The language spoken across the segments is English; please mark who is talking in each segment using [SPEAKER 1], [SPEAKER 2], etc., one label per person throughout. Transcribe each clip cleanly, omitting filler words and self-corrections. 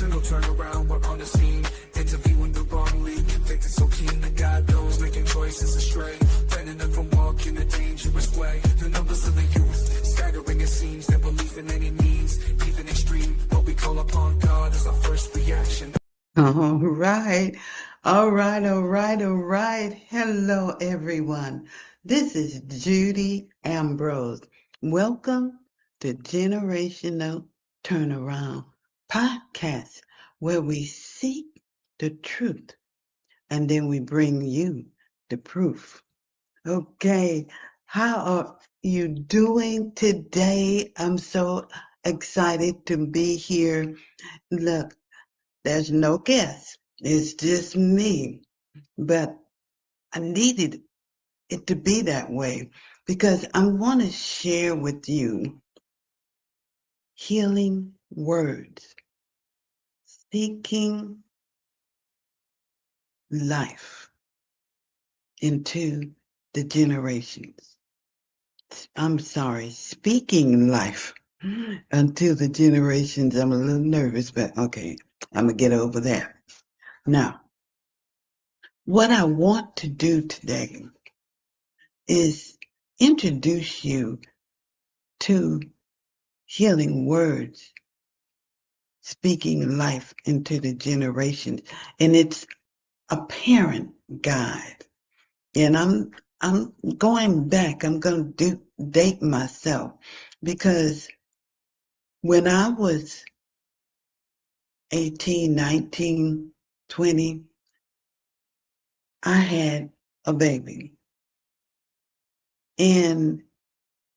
[SPEAKER 1] generational turnaround, we're on the scene. Interviewing the wrong lead, convicted so keen that God knows, making choices astray. Preventing them from walking a dangerous way. The numbers of the youth, staggering it seems. Their belief in any means, even extreme. But we call upon God as our first reaction.
[SPEAKER 2] All right. All right. All right. All right. Hello, everyone. This is Judy Ambrose. Welcome to Generational Turnaround Podcast, where we seek the truth and then we bring you the proof. Okay. How are you doing today? I'm so excited to be here. Look, there's no guest. It's just me. But I needed it to be that way because I want to share with you healing words, speaking life into the generations. I'm sorry, speaking life until the generations. I'm a little nervous, but okay, I'm going to get over that. Now, what I want to do today is introduce you to healing words, speaking life into the generations. And it's a parent guide. And I'm going back, I'm going to date myself because when I was 18, 19, 20, I had a baby. And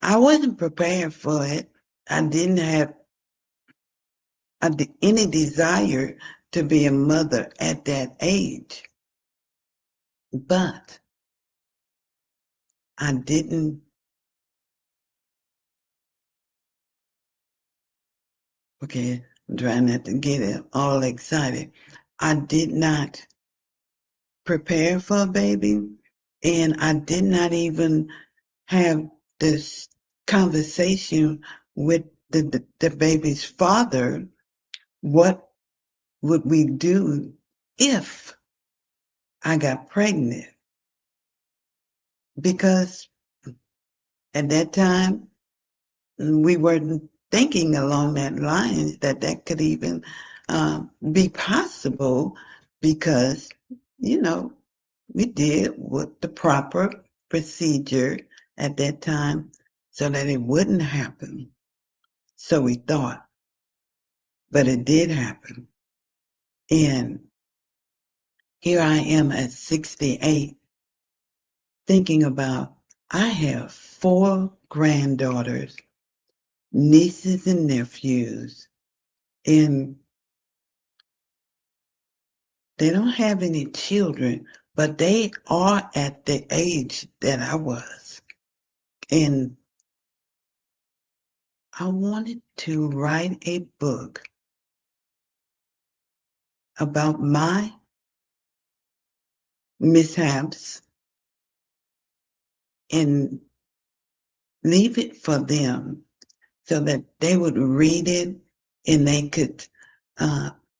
[SPEAKER 2] I wasn't prepared for it. I didn't have any desire to be a mother at that age. But I didn't, okay, I'm trying not to get it all excited. I did not prepare for a baby, and I did not even have this conversation with the baby's father. What would we do if I got pregnant? Because at that time, we weren't thinking along that line that could even be possible because, we did what the proper procedure at that time so that it wouldn't happen. So we thought, but it did happen. And here I am at 68 thinking about, I have 4 granddaughters, nieces and nephews, and they don't have any children, but they are at the age that I was. And I wanted to write a book about my mishaps and leave it for them so that they would read it and they could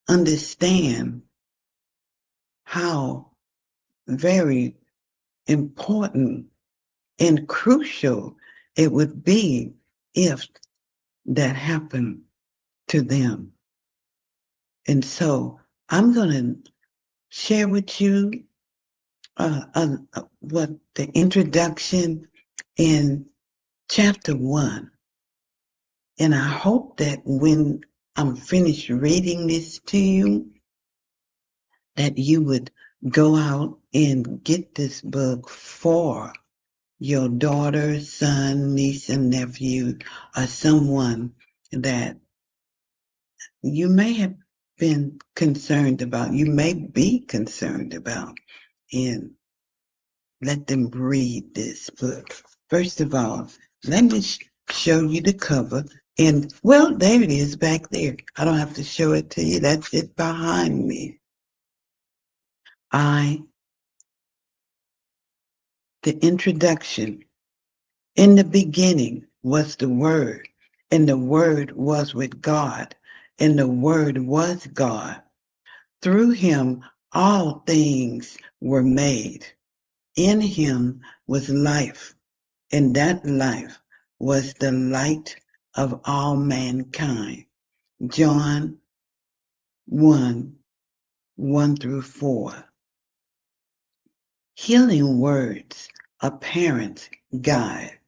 [SPEAKER 2] understand how very important and crucial it would be if that happened to them. And so I'm going to share with you what the introduction in chapter 1. And I hope that when I'm finished reading this to you, that you would go out and get this book for your daughter, son, niece, and nephew, or someone that you may have been concerned about, you may be concerned about, and let them read this book. First of all, let me show you the cover. And, well, there it is back there. I don't have to show it to you. That's it behind me. The introduction. In the beginning was the Word, and the Word was with God, and the Word was God. Through him all things were made. In him was life, and that life was the light of all mankind. John 1 through 4. Healing words, a parent's guide.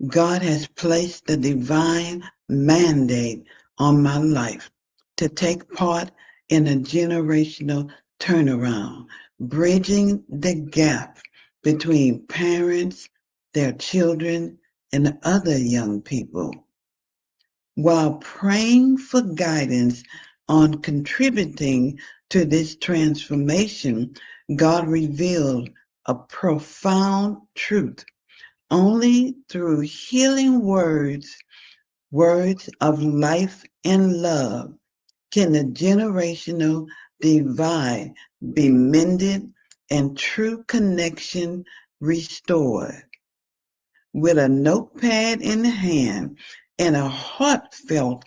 [SPEAKER 2] God has placed the divine mandate on my life to take part in a generational turnaround, bridging the gap between parents, their children, and other young people. While praying for guidance on contributing to this transformation, God revealed a profound truth. Only through healing words, words of life and love, can the generational divide be mended and true connection restored. With a notepad in the hand and a heartfelt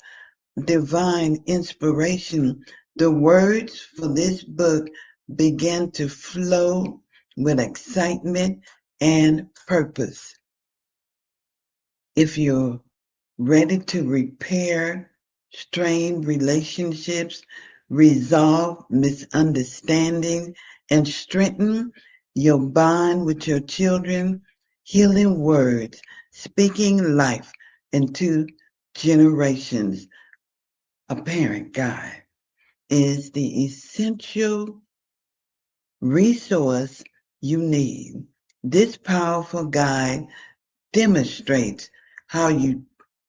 [SPEAKER 2] divine inspiration, the words for this book began to flow with excitement and purpose. If you're ready to repair strained relationships, resolve misunderstanding, and strengthen your bond with your children, healing words, speaking life into generations, a parent guide is the essential resource you need. This powerful guide demonstrates how your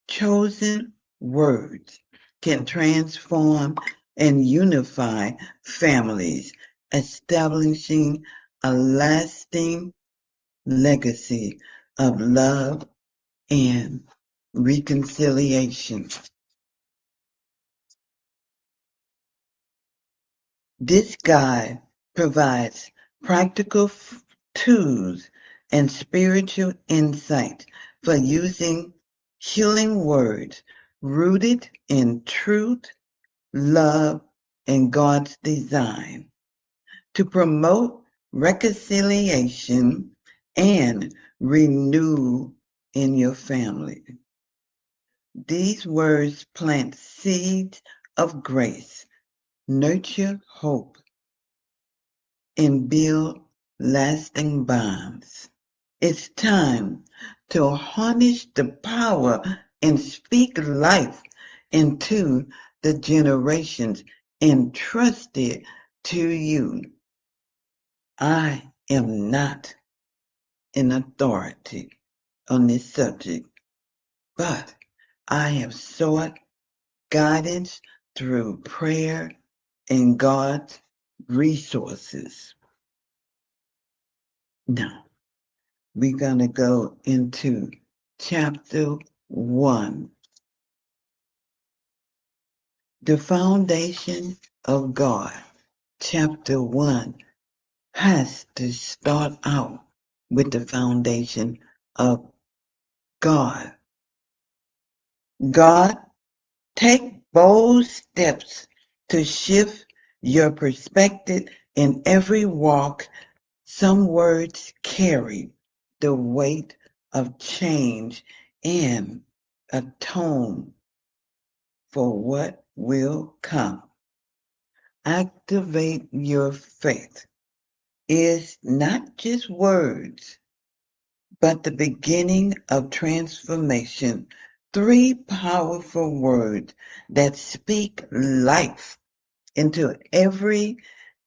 [SPEAKER 2] chosen words can transform and unify families, establishing a lasting legacy of love and reconciliation. This guide provides practical tools and spiritual insight for using healing words rooted in truth, love, and God's design to promote reconciliation and renew in your family. These words plant seeds of grace, nurture hope, and build lasting bonds. It's time to harness the power and speak life into the generations entrusted to you. I am not an authority on this subject, but I have sought guidance through prayer and God's resources. Now, we're going to go into chapter 1. The foundation of God. Chapter 1 has to start out with the foundation of God. God, take bold steps to shift your perspective in every walk. Some words carry the weight of change and atone for what will come. Activate your faith is not just words, but the beginning of transformation. 3 powerful words that speak life into every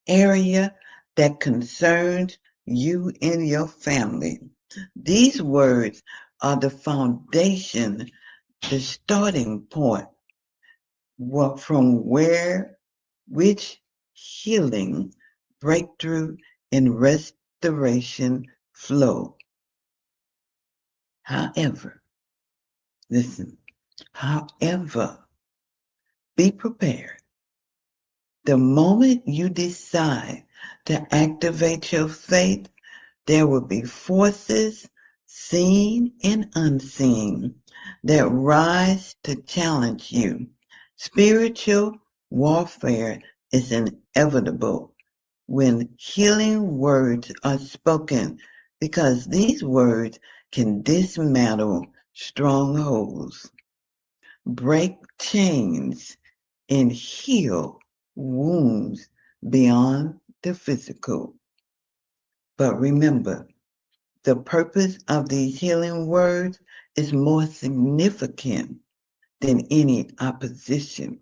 [SPEAKER 2] area that concerns you and your family. These words are the foundation, the starting point from which healing, breakthrough, and restoration flow. However, listen, however, be prepared. The moment you decide to activate your faith, there will be forces, seen and unseen, that rise to challenge you. Spiritual warfare is inevitable when healing words are spoken because these words can dismantle strongholds, break chains, and heal wounds beyond the physical. But remember, the purpose of these healing words is more significant than any opposition.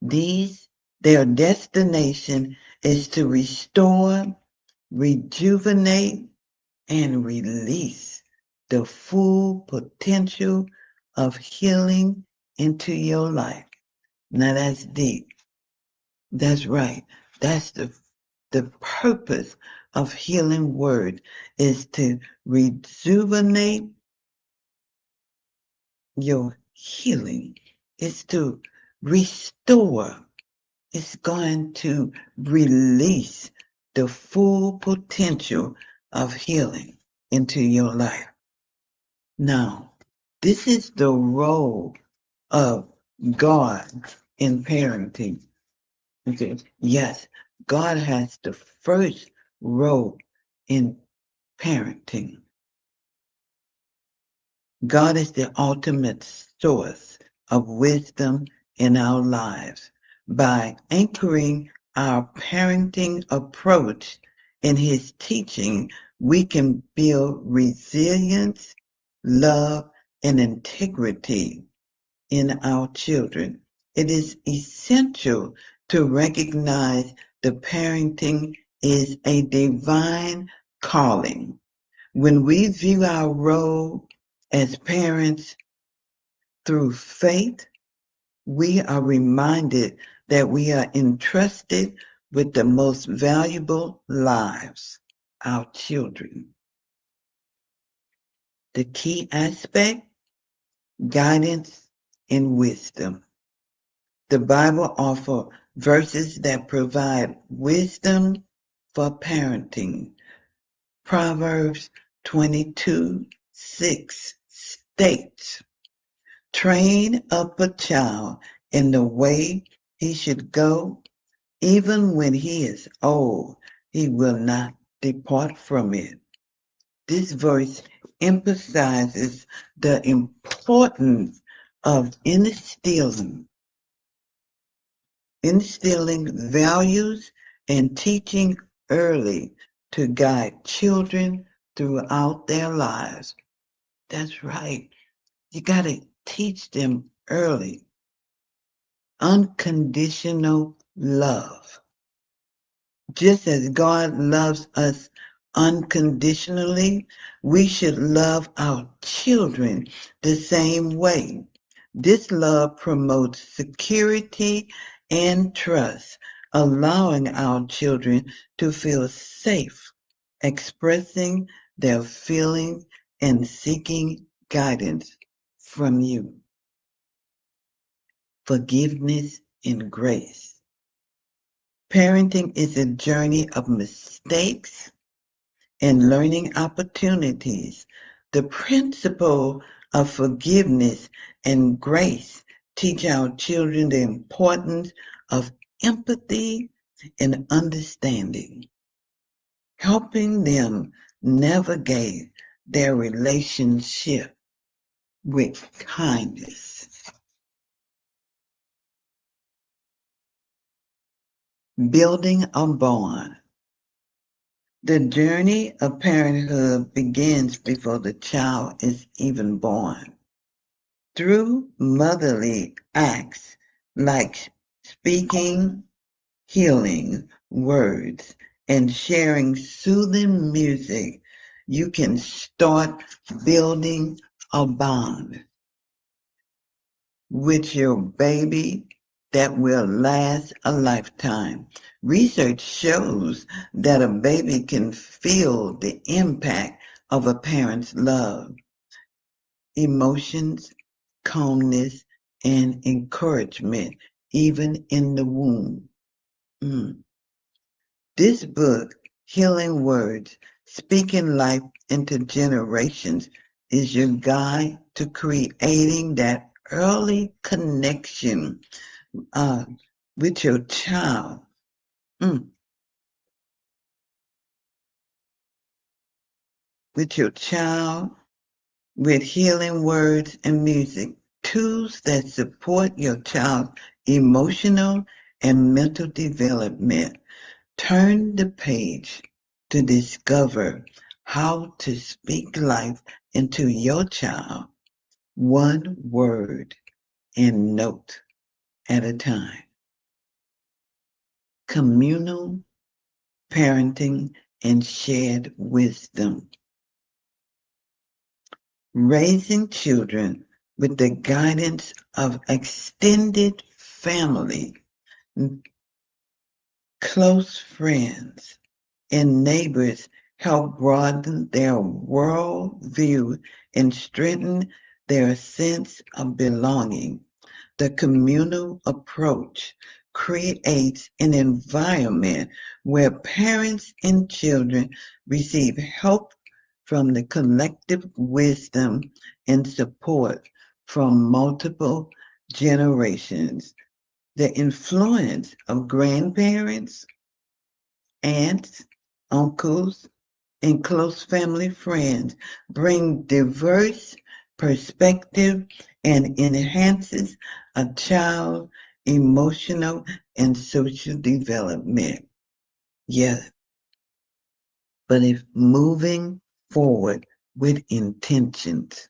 [SPEAKER 2] Their destination is to restore, rejuvenate, and release the full potential of healing into your life. Now that's deep. That's right. That's the purpose of healing word is to rejuvenate your healing. It's to restore. It's going to release the full potential of healing into your life. Now, this is the role of God in parenting. Okay. Yes, God has the first role in parenting. God is the ultimate source of wisdom in our lives. By anchoring our parenting approach in His teaching, we can build resilience, love, and integrity in our children. It is essential to recognize that parenting is a divine calling. When we view our role as parents through faith, we are reminded that we are entrusted with the most valuable lives, our children. The key aspect, guidance and wisdom. The Bible offers verses that provide wisdom for parenting. Proverbs 22:6 states, "Train up a child in the way he should go, even when he is old, he will not depart from it." This verse emphasizes the importance of instilling values and teaching early to guide children throughout their lives. That's right. You got to teach them early. Unconditional love. Just as God loves us unconditionally, we should love our children the same way. This love promotes security and trust, allowing our children to feel safe, expressing their feelings and seeking guidance from you. Forgiveness and grace. Parenting is a journey of mistakes and learning opportunities. The principle of forgiveness and grace teach our children the importance of empathy and understanding, helping them navigate their relationship with kindness. Building a bond. The journey of parenthood begins before the child is even born. Through motherly acts like speaking healing words and sharing soothing music, you can start building a bond with your baby that will last a lifetime. Research shows that a baby can feel the impact of a parent's love, emotions, calmness, and encouragement, even in the womb. This book, Healing Words, Speaking Life into Generations, is your guide to creating that early connection with your child. With your child, with healing words and music, tools that support your child's emotional and mental development. Turn the page to discover how to speak life into your child, one word and note at a time. Communal parenting and shared wisdom. Raising children with the guidance of extended family, close friends, and neighbors help broaden their worldview and strengthen their sense of belonging. The communal approach creates an environment where parents and children receive help from the collective wisdom and support from multiple generations. The influence of grandparents, aunts, uncles, and close family friends bring diverse perspective and enhances a child's emotional and social development. Yes, but if moving forward with intentions,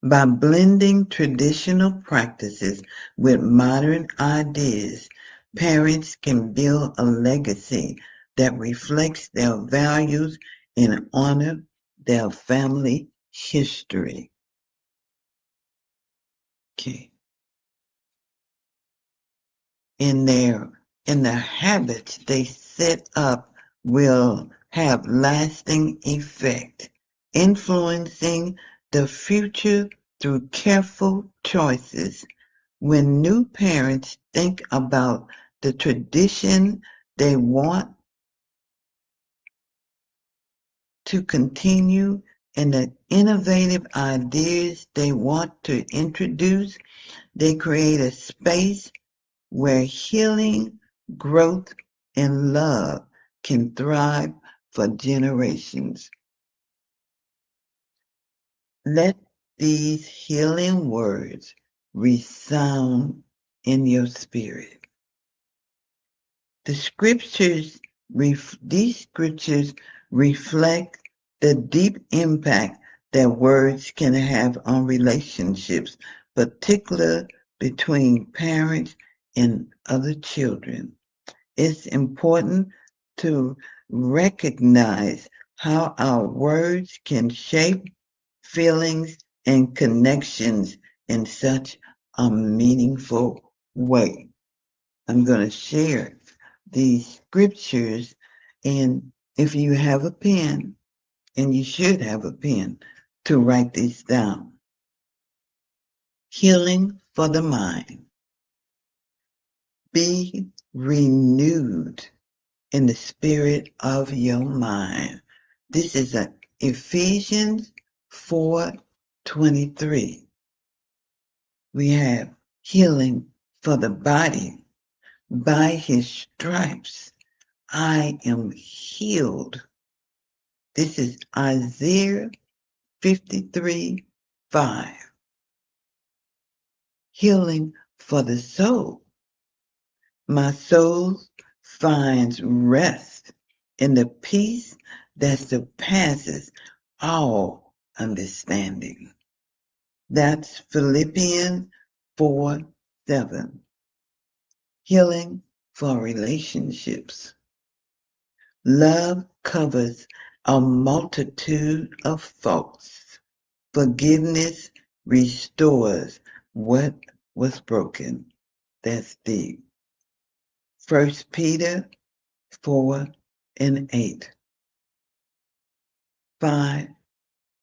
[SPEAKER 2] by blending traditional practices with modern ideas, parents can build a legacy that reflects their values and honor their family history. Okay. In the habits they set up will have lasting effect, influencing the future through careful choices. When new parents think about the tradition they want to continue and the innovative ideas they want to introduce, they create a space where healing, growth, and love can thrive for generations. Let these healing words resound in your spirit. These scriptures reflect the deep impact that words can have on relationships, particularly between parents and other children. It's important to recognize how our words can shape feelings and connections in such a meaningful way. I'm going to share these scriptures, and if you have a pen, and you should have a pen to write these down. Healing for the mind. Be renewed in the spirit of your mind. This is Ephesians 4:23. We have healing for the body. By his stripes, I am healed. This is Isaiah 53:5. Healing for the soul. My soul finds rest in the peace that surpasses all understanding. That's Philippians 4:7. Healing for relationships. Love covers a multitude of faults. Forgiveness restores what was broken. That's deep. 1 Peter 4:8. 5.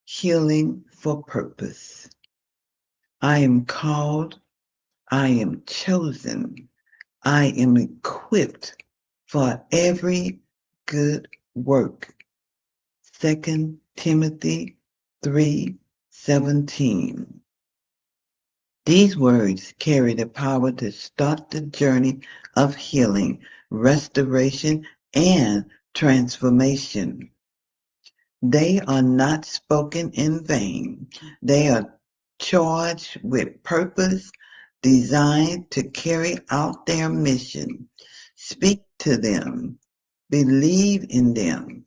[SPEAKER 2] Healing for purpose. I am called, I am chosen, I am equipped for every good work. 2 Timothy 3:17. These words carry the power to start the journey of healing, restoration, and transformation. They are not spoken in vain. They are charged with purpose, designed to carry out their mission. Speak to them, believe in them,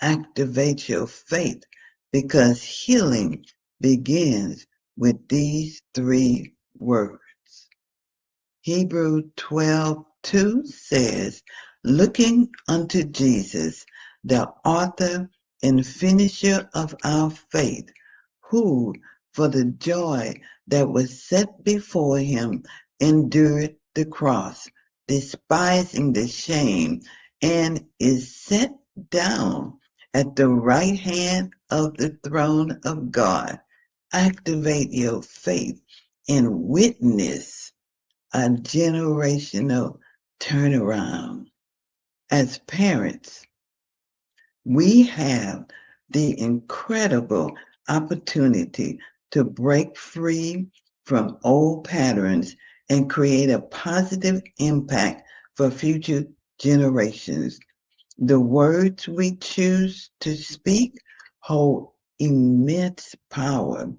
[SPEAKER 2] activate your faith, because healing begins with these three words. Hebrews 12:2 says, looking unto Jesus, the author and finisher of our faith, who, for the joy that was set before him, endured the cross, despising the shame, and is set down at the right hand of the throne of God. Activate your faith and witness a generational turnaround. As parents, we have the incredible opportunity to break free from old patterns and create a positive impact for future generations. The words we choose to speak hold immense power.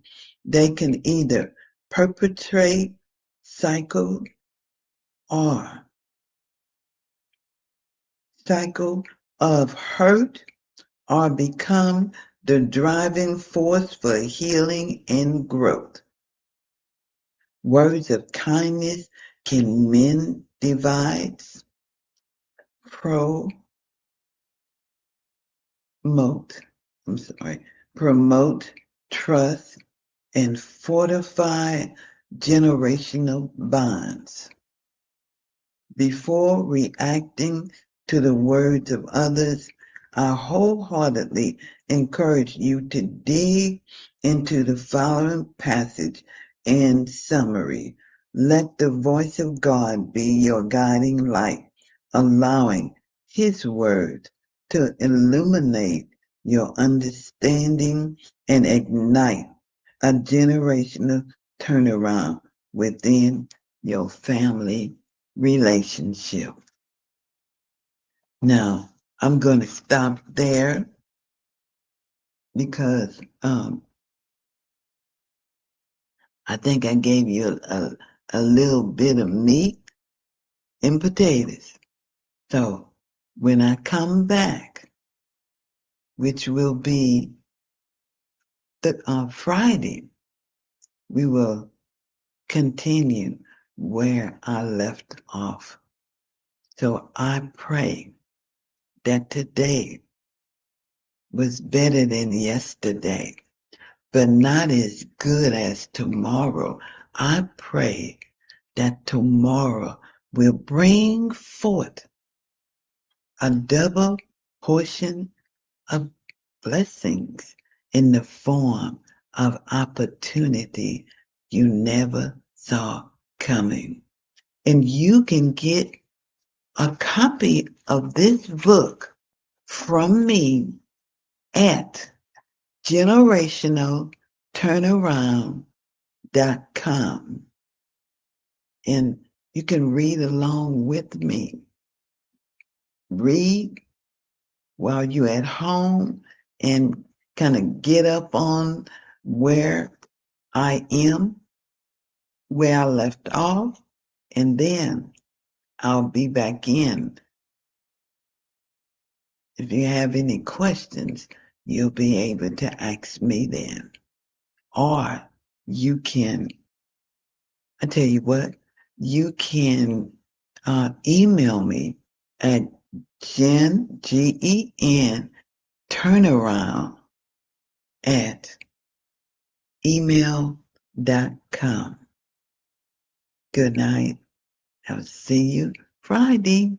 [SPEAKER 2] They can either perpetrate cycle or cycle of hurt or become the driving force for healing and growth. Words of kindness can mend divides, promote promote trust, and fortify generational bonds. Before reacting to the words of others, I wholeheartedly encourage you to dig into the following passage and summary. Let the voice of God be your guiding light, allowing His word to illuminate your understanding and ignite a generational turnaround within your family relationship. Now, I'm going to stop there because I think I gave you a little bit of meat and potatoes. So when I come back, which will be Friday, we will continue where I left off. So I pray that today was better than yesterday, but not as good as tomorrow. I pray that tomorrow will bring forth a double portion of blessings in the form of opportunity you never saw coming. And you can get a copy of this book from me at generationalturnaround.com. And you can read along with me. Read while you're at home and kind of get up on where I am, where I left off, and then I'll be back in. If you have any questions, you'll be able to ask me then. Or you can, I tell you what, you can email me at GEN turnaround at email.com. Good night. I'll see you Friday.